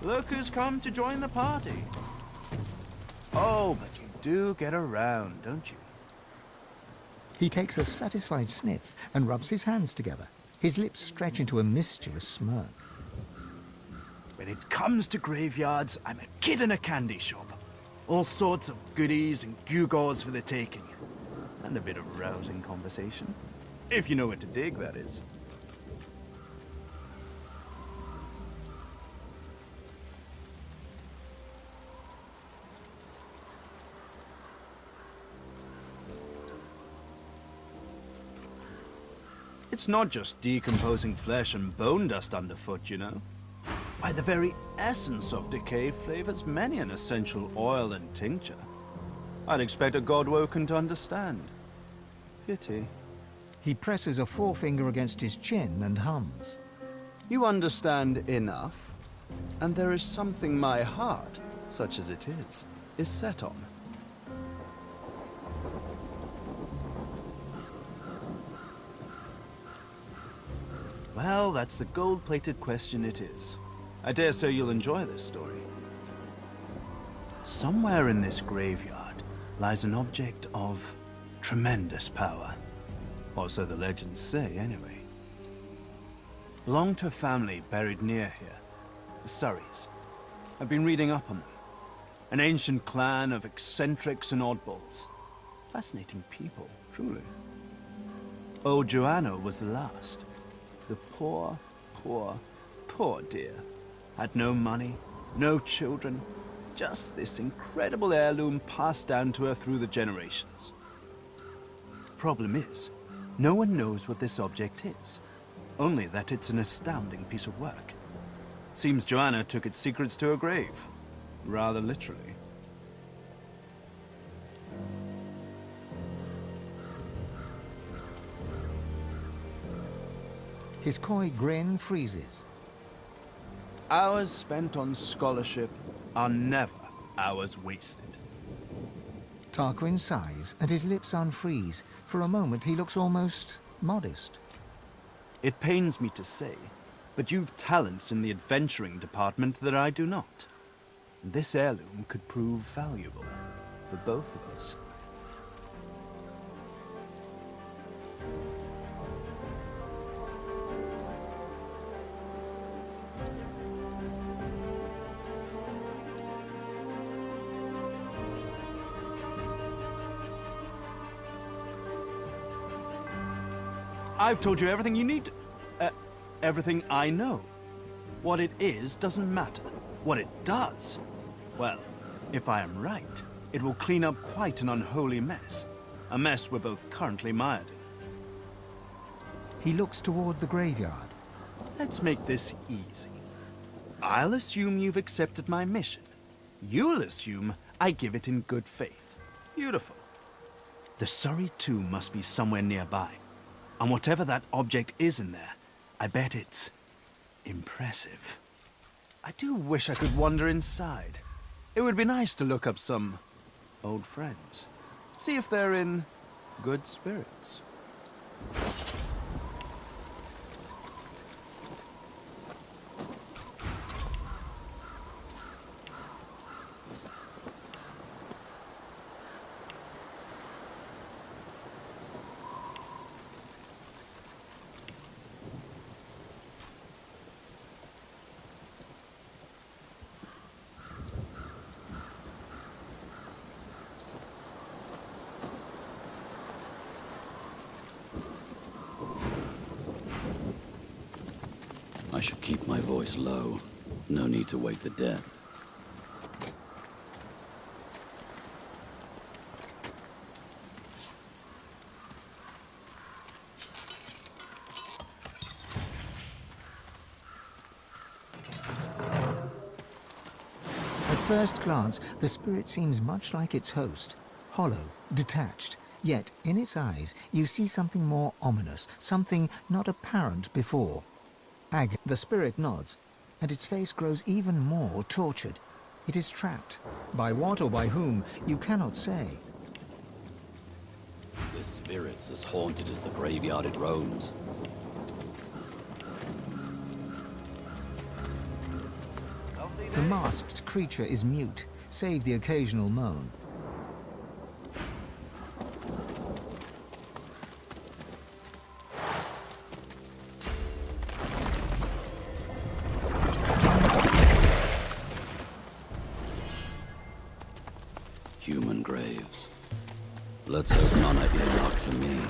Look who's come to join the party. Oh, but you do get around, don't you? He takes a satisfied sniff and rubs his hands together. His lips stretch into a mischievous smirk. When it comes to graveyards, I'm a kid in a candy shop. All sorts of goodies and gewgaws for the taking. And a bit of rousing conversation. If you know what to dig, that is. It's not just decomposing flesh and bone dust underfoot, you know. Why, the very essence of decay flavors many an essential oil and tincture. I'd expect a godwoken to understand. Pity. He presses a forefinger against his chin and hums. You understand enough, and there is something my heart, such as it is set on. Well, that's the gold-plated question it is. I dare say you'll enjoy this story. Somewhere in this graveyard lies an object of tremendous power. Or so the legends say, anyway. Belonged to a family buried near here, the Surreys. I've been reading up on them. An ancient clan of eccentrics and oddballs. Fascinating people, truly. Old Joanna was the last. The poor, poor, poor dear. Had no money, no children, just this incredible heirloom passed down to her through the generations. Problem is, no one knows what this object is, only that it's an astounding piece of work. Seems Joanna took its secrets to her grave, rather literally. His coy grin freezes. Hours spent on scholarship are never hours wasted. Tarquin sighs, and his lips unfreeze. For a moment, he looks almost modest. It pains me to say, but you've talents in the adventuring department that I do not. This heirloom could prove valuable for both of us. I've told you everything you need to... everything I know. What it is doesn't matter. What it does, well, if I am right, it will clean up quite an unholy mess. A mess we're both currently mired in. He looks toward the graveyard. Let's make this easy. I'll assume you've accepted my mission. You'll assume I give it in good faith. Beautiful. The Surrey tomb must be somewhere nearby. And whatever that object is in there, I bet it's impressive. I do wish I could wander inside. It would be nice to look up some old friends. See if they're in good spirits. I should keep my voice low. No need to wake the dead. At first glance, the spirit seems much like its host. Hollow, detached. Yet, in its eyes, you see something more ominous, something not apparent before. The spirit nods, and its face grows even more tortured. It is trapped. By what or by whom, you cannot say. This spirit's as haunted as the graveyard it roams. The masked creature is mute, save the occasional moan. Human graves. Let's hope none are earmarked for me.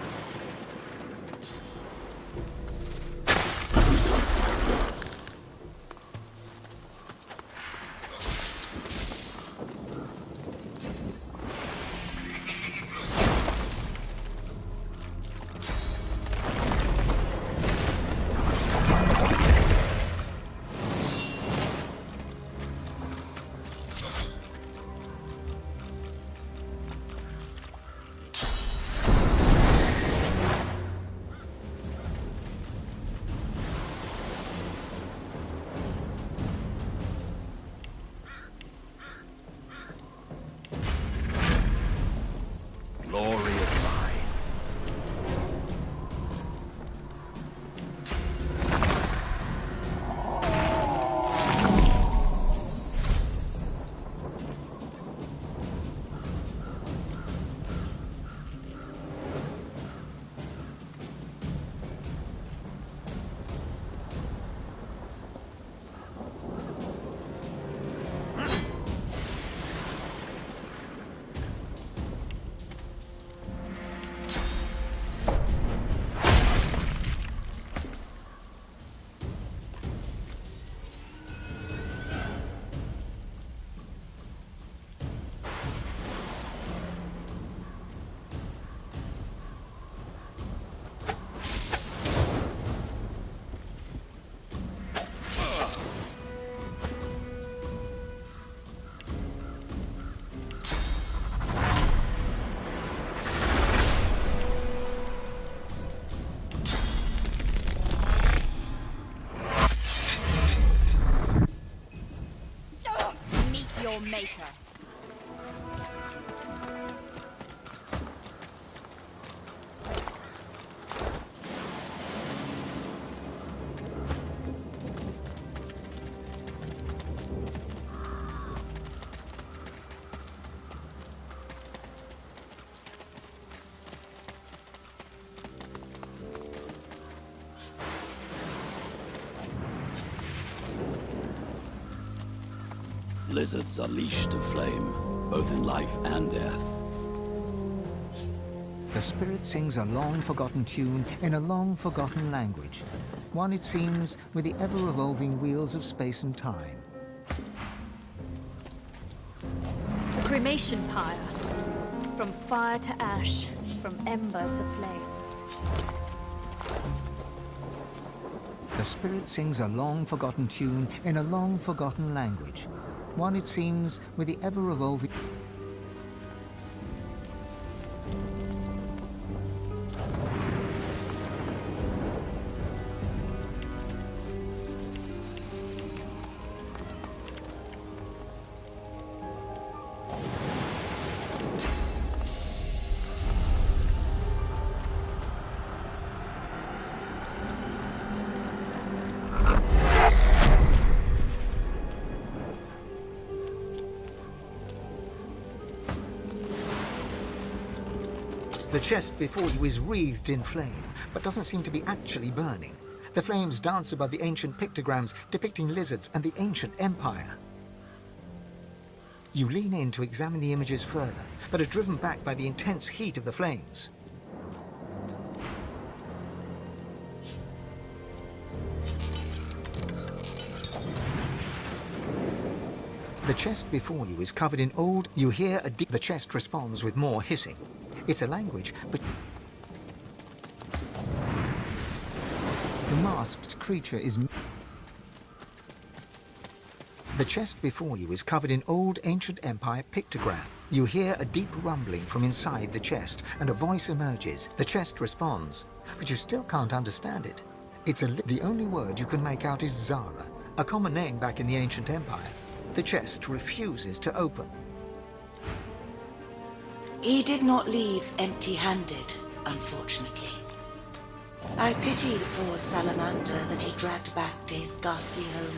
Glory is mine. Maker. Lizards are leashed to flame, both in life and death. The spirit sings a long-forgotten tune in a long-forgotten language. One, it seems, with the ever-revolving wheels of space and time. The cremation pyre. From fire to ash, from ember to flame. The spirit sings a long-forgotten tune in a long-forgotten language. One, it seems, with the ever-revolving... The chest before you is wreathed in flame, but doesn't seem to be actually burning. The flames dance above the ancient pictograms depicting lizards and the ancient empire. You lean in to examine the images further, but are driven back by the intense heat of the flames. The chest before you is covered in old... You hear a deep... The chest responds with more hissing. It's a language, but... The masked creature is... The chest before you is covered in old ancient empire pictogram. You hear a deep rumbling from inside the chest, and a voice emerges. The chest responds, but you still can't understand it. The only word you can make out is Zara, a common name back in the ancient empire. The chest refuses to open. He did not leave empty-handed, unfortunately. I pity the poor salamander that he dragged back to his ghastly home.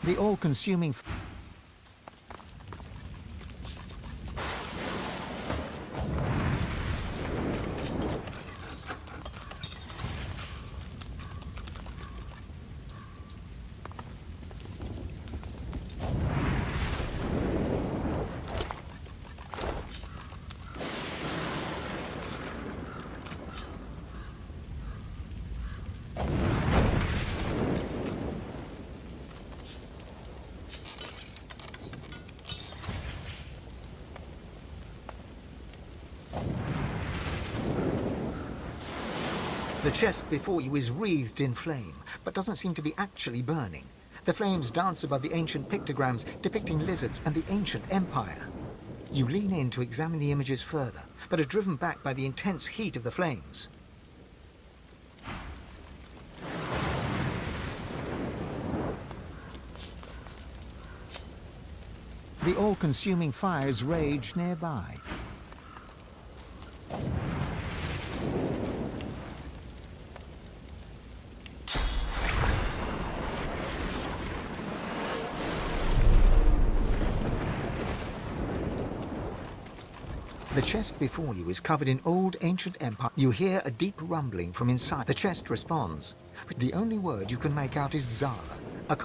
The all-consuming... The chest before you is wreathed in flame, but doesn't seem to be actually burning. The flames dance above the ancient pictograms depicting lizards and the ancient empire. You lean in to examine the images further, but are driven back by the intense heat of the flames. The all-consuming fires rage nearby. The chest before you is covered in old ancient empire. You hear a deep rumbling from inside. The chest responds. But the only word you can make out is Zara, a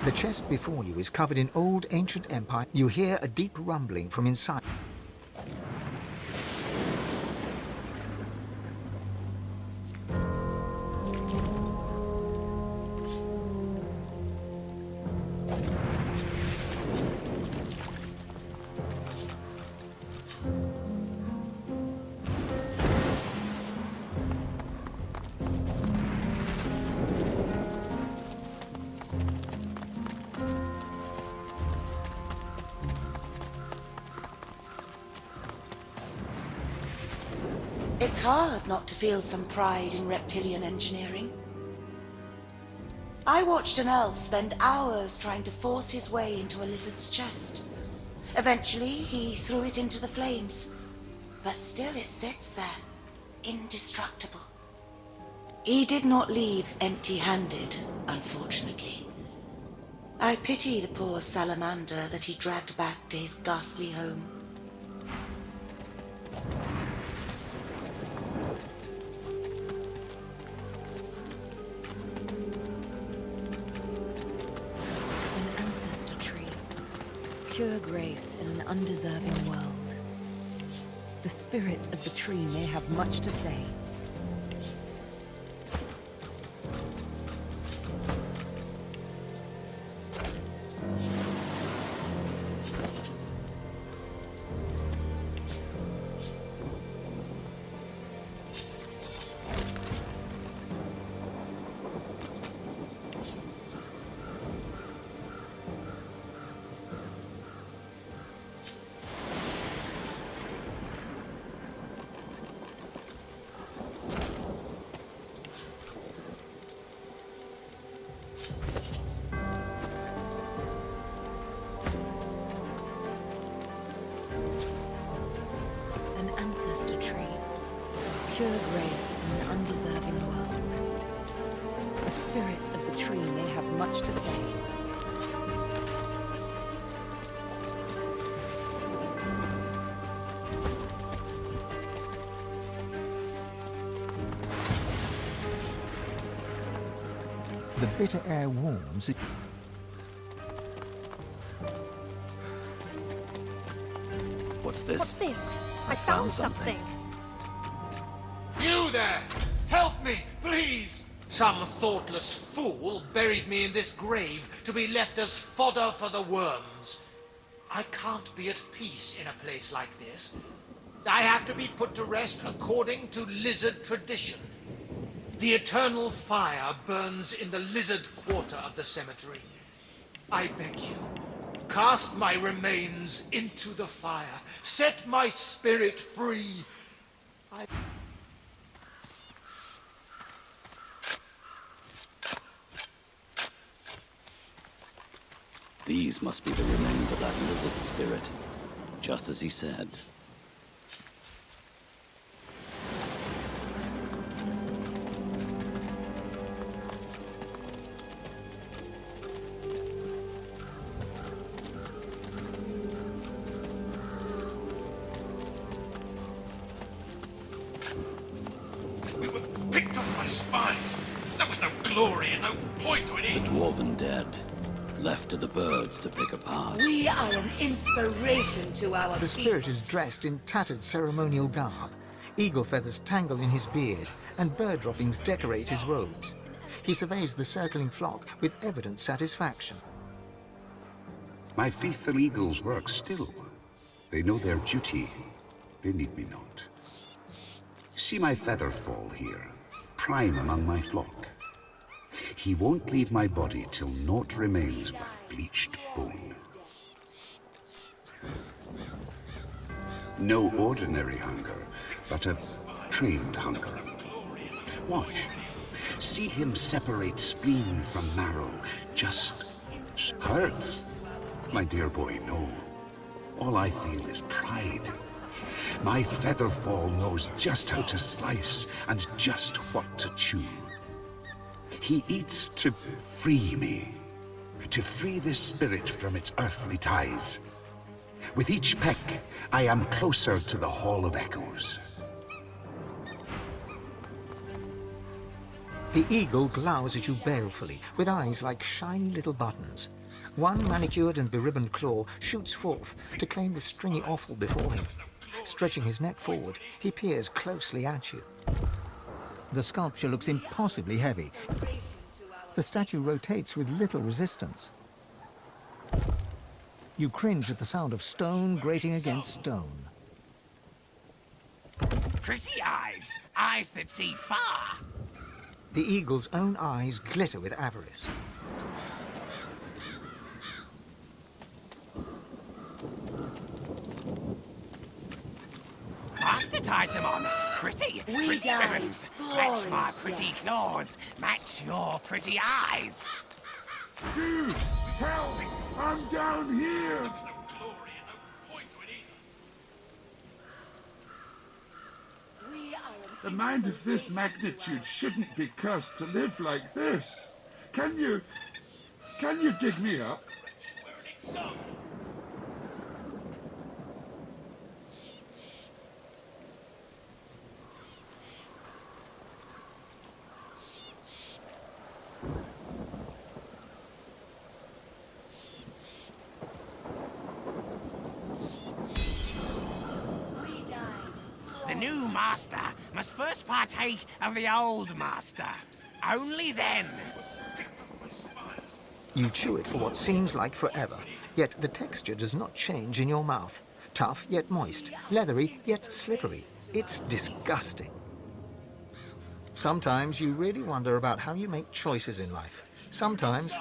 The chest before you is covered in old ancient empire. You hear a deep rumbling from inside. It's hard not to feel some pride in reptilian engineering. I watched an elf spend hours trying to force his way into a lizard's chest. Eventually, he threw it into the flames, but still it sits there, indestructible. He did not leave empty-handed, unfortunately. I pity the poor salamander that he dragged back to his ghastly home. Pure grace in an undeserving world. The spirit of the tree may have much to say. Ancestor tree. Pure grace in an undeserving world. The spirit of the tree may have much to say. The bitter air warms. What's this? What's this? I found something. You there! Help me, please! Some thoughtless fool buried me in this grave to be left as fodder for the worms. I can't be at peace in a place like this. I have to be put to rest according to lizard tradition. The eternal fire burns in the lizard quarter of the cemetery. I beg you, cast my remains into the fire. Set my spirit free. These must be the remains of that lizard spirit, just as he said. We were picked off by spies. There was no glory and no point to it The either. dwarven dead, left to the birds to pick apart. We are an inspiration to our The spirit is dressed in tattered ceremonial garb. Eagle feathers tangle in his beard, and bird droppings decorate his robes. He surveys the circling flock with evident satisfaction. My faithful eagles work still. They know their duty. They need me not. See my Featherfall here, prime among my flock. He won't leave my body till naught remains but bleached bone. No ordinary hunger, but a trained hunger. Watch. See him separate spleen from marrow. Just hurts. My dear boy, no. All I feel is pride. My Featherfall knows just how to slice and just what to chew. He eats to free me, to free this spirit from its earthly ties. With each peck, I am closer to the Hall of Echoes. The eagle glowers at you balefully, with eyes like shiny little buttons. One manicured and beribboned claw shoots forth to claim the stringy offal before him. Stretching his neck forward, he peers closely at you. The sculpture looks impossibly heavy. The statue rotates with little resistance. You cringe at the sound of stone grating against stone. Pretty eyes. Eyes that see far. The eagle's own eyes glitter with avarice. Master tied them on. Pretty died ribbons. Match my glorious pretty deaths. claws. Match your pretty eyes. Dude, help! I'm down here! There was no glory and no point to it either. The mind of this magnitude shouldn't be cursed to live like this. Can you dig me up? We're an example. The new master must first partake of the old master. Only then. You chew it for what seems like forever, yet the texture does not change in your mouth. Tough yet moist, leathery yet slippery. It's disgusting. Sometimes you really wonder about how you make choices in life. Sometimes,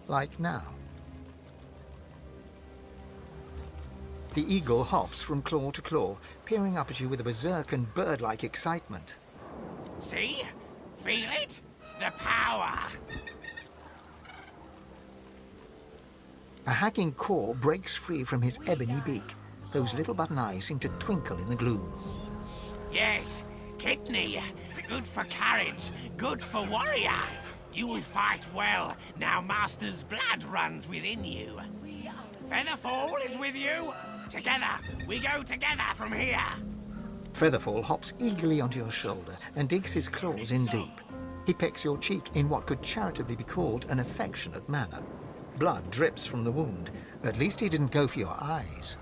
like now. The eagle hops from claw to claw, peering up at you with a berserk and bird-like excitement. See? Feel it? The power. A hacking caw breaks free from his ebony beak. Those little button eyes seem to twinkle in the gloom. Yes, kidney. Good for courage. Good for warrior. You will fight well. Now master's blood runs within you. Featherfall is with you. Together. We go together from here. Featherfall hops eagerly onto your shoulder and digs his claws in deep. He pecks your cheek in what could charitably be called an affectionate manner. Blood drips from the wound. At least he didn't go for your eyes.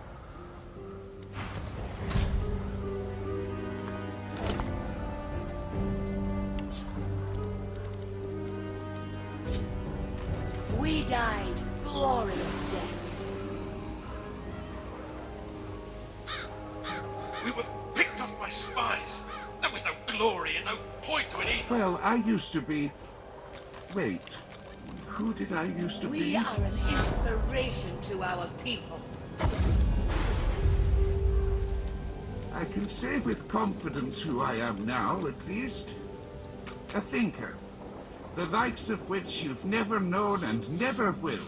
We died glorious deaths. We were picked off by spies. There was no glory and no point to it either. Well, I used to be... Wait. Who did I used to be? We are an inspiration to our people. I can say with confidence who I am now, at least. A thinker. The likes of which you've never known and never will.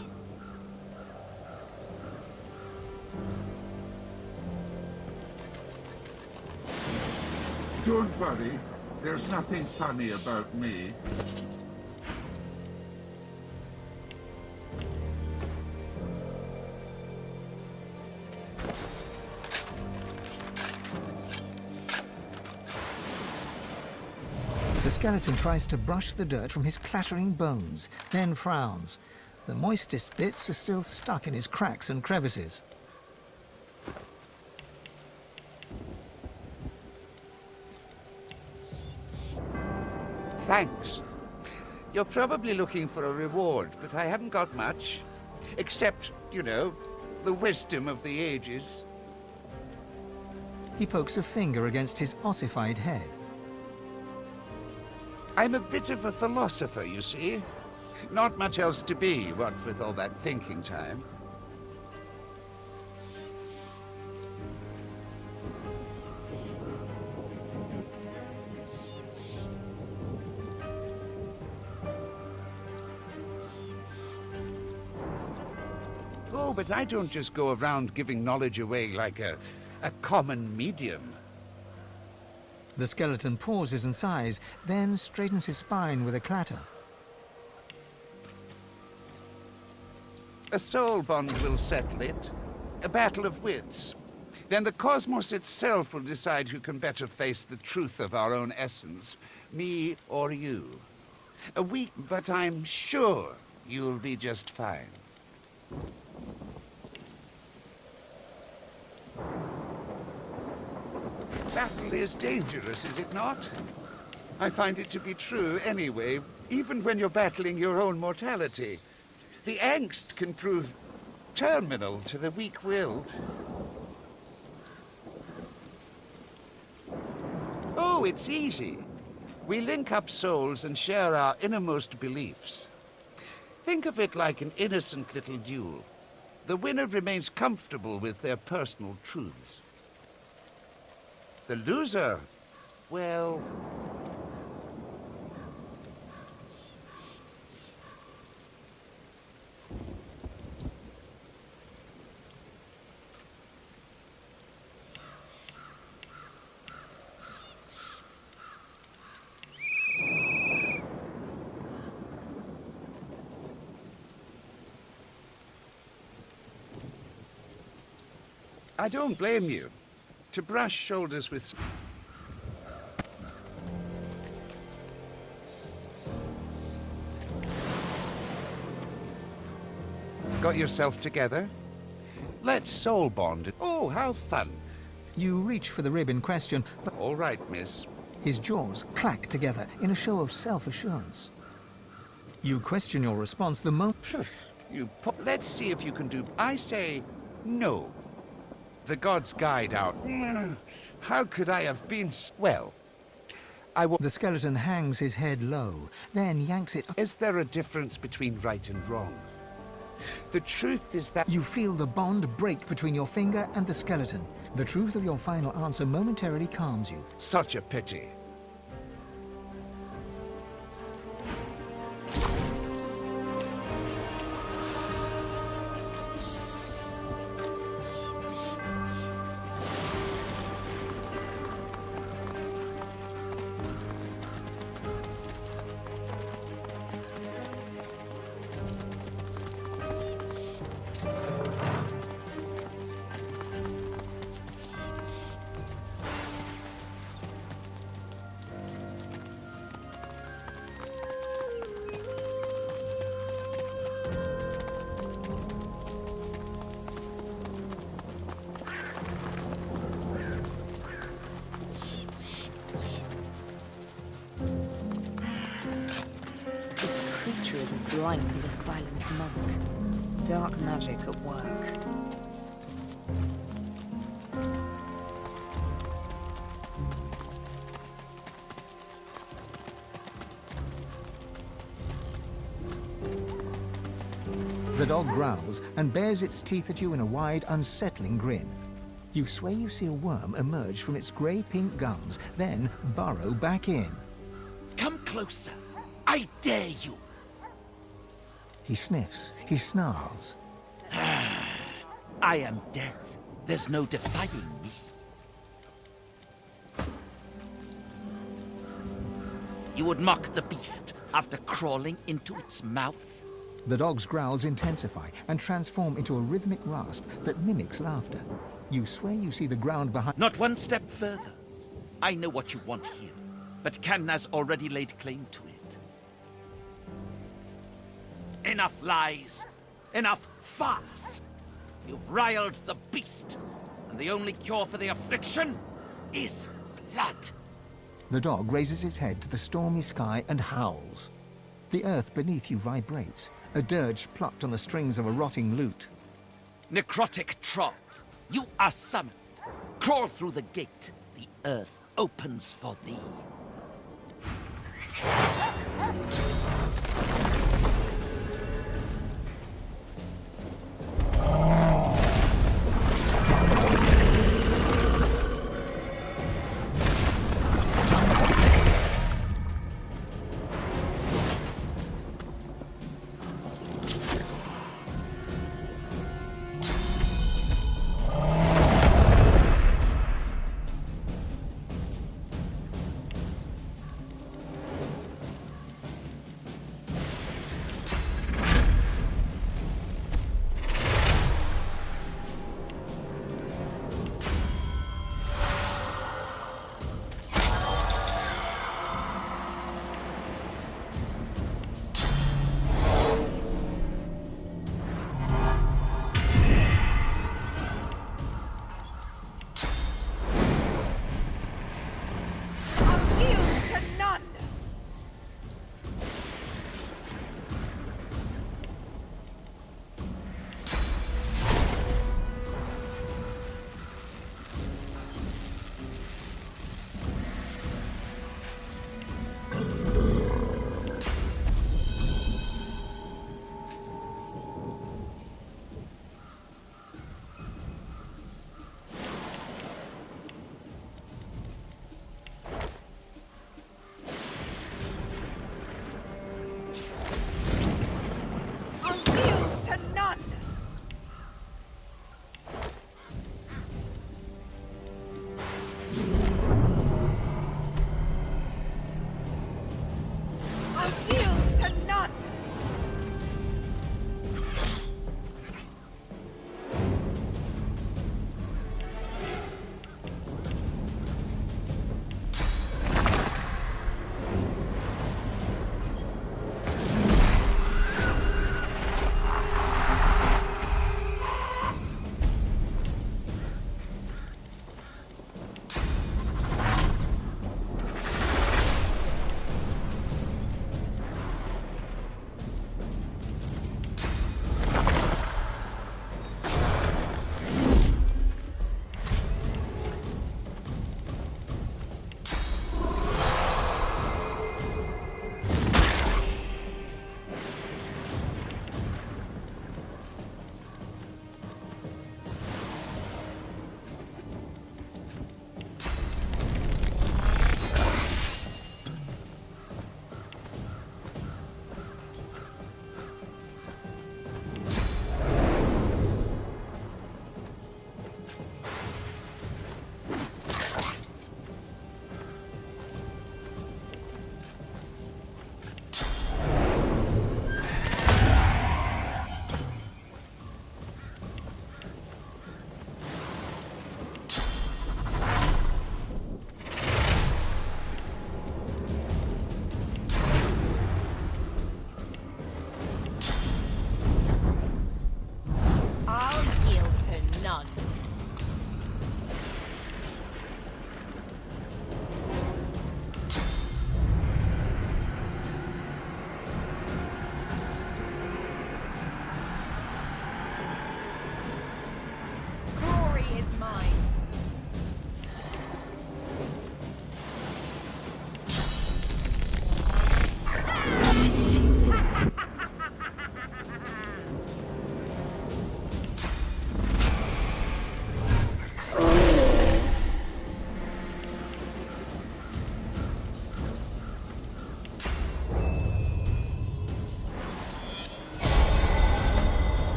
Don't worry. There's nothing funny about me. The skeleton tries to brush the dirt from his clattering bones, then frowns. The moistest bits are still stuck in his cracks and crevices. Thanks. You're probably looking for a reward, but I haven't got much. Except, you know, the wisdom of the ages. He pokes a finger against his ossified head. I'm a bit of a philosopher, you see. Not much else to be, what with all that thinking time. Oh, but I don't just go around giving knowledge away like a common medium. The skeleton pauses and sighs, then straightens his spine with a clatter. A soul bond will settle it. A battle of wits. Then the cosmos itself will decide who can better face the truth of our own essence, me or you. A week, but I'm sure you'll be just fine. Battle is dangerous, is it not? I find it to be true anyway, even when you're battling your own mortality. The angst can prove terminal to the weak-willed. Oh, it's easy. We link up souls and share our innermost beliefs. Think of it like an innocent little duel. The winner remains comfortable with their personal truths. The loser, well... I don't blame you. To brush shoulders with... Got yourself together? Let's soul bond. Oh, how fun. You reach for the rib in question, but... All right, miss. His jaws clack together in a show of self-assurance. You question your response the moment... Let's see if you can do... I say no. The gods guide out. How could I have been... Well, The skeleton hangs his head low, then yanks it up. Is there a difference between right and wrong? The truth is that... You feel the bond break between your finger and the skeleton. The truth of your final answer momentarily calms you. Such a pity. Is as blank as a silent monk. Dark magic at work. The dog growls and bares its teeth at you in a wide, unsettling grin. You swear you see a worm emerge from its grey-pink gums, then burrow back in. Come closer. I dare you. He sniffs, he snarls. I am death. There's no defying me. You would mock the beast after crawling into its mouth? The dog's growls intensify and transform into a rhythmic rasp that mimics laughter. You swear you see the ground behind... Not one step further. I know what you want here, but Can has already laid claim to it. Enough lies. Enough farce. You've riled the beast, and the only cure for the affliction is blood. The dog raises its head to the stormy sky and howls. The earth beneath you vibrates, a dirge plucked on the strings of a rotting lute. Necrotic troll, you are summoned. Crawl through the gate. The earth opens for thee.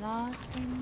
Lost in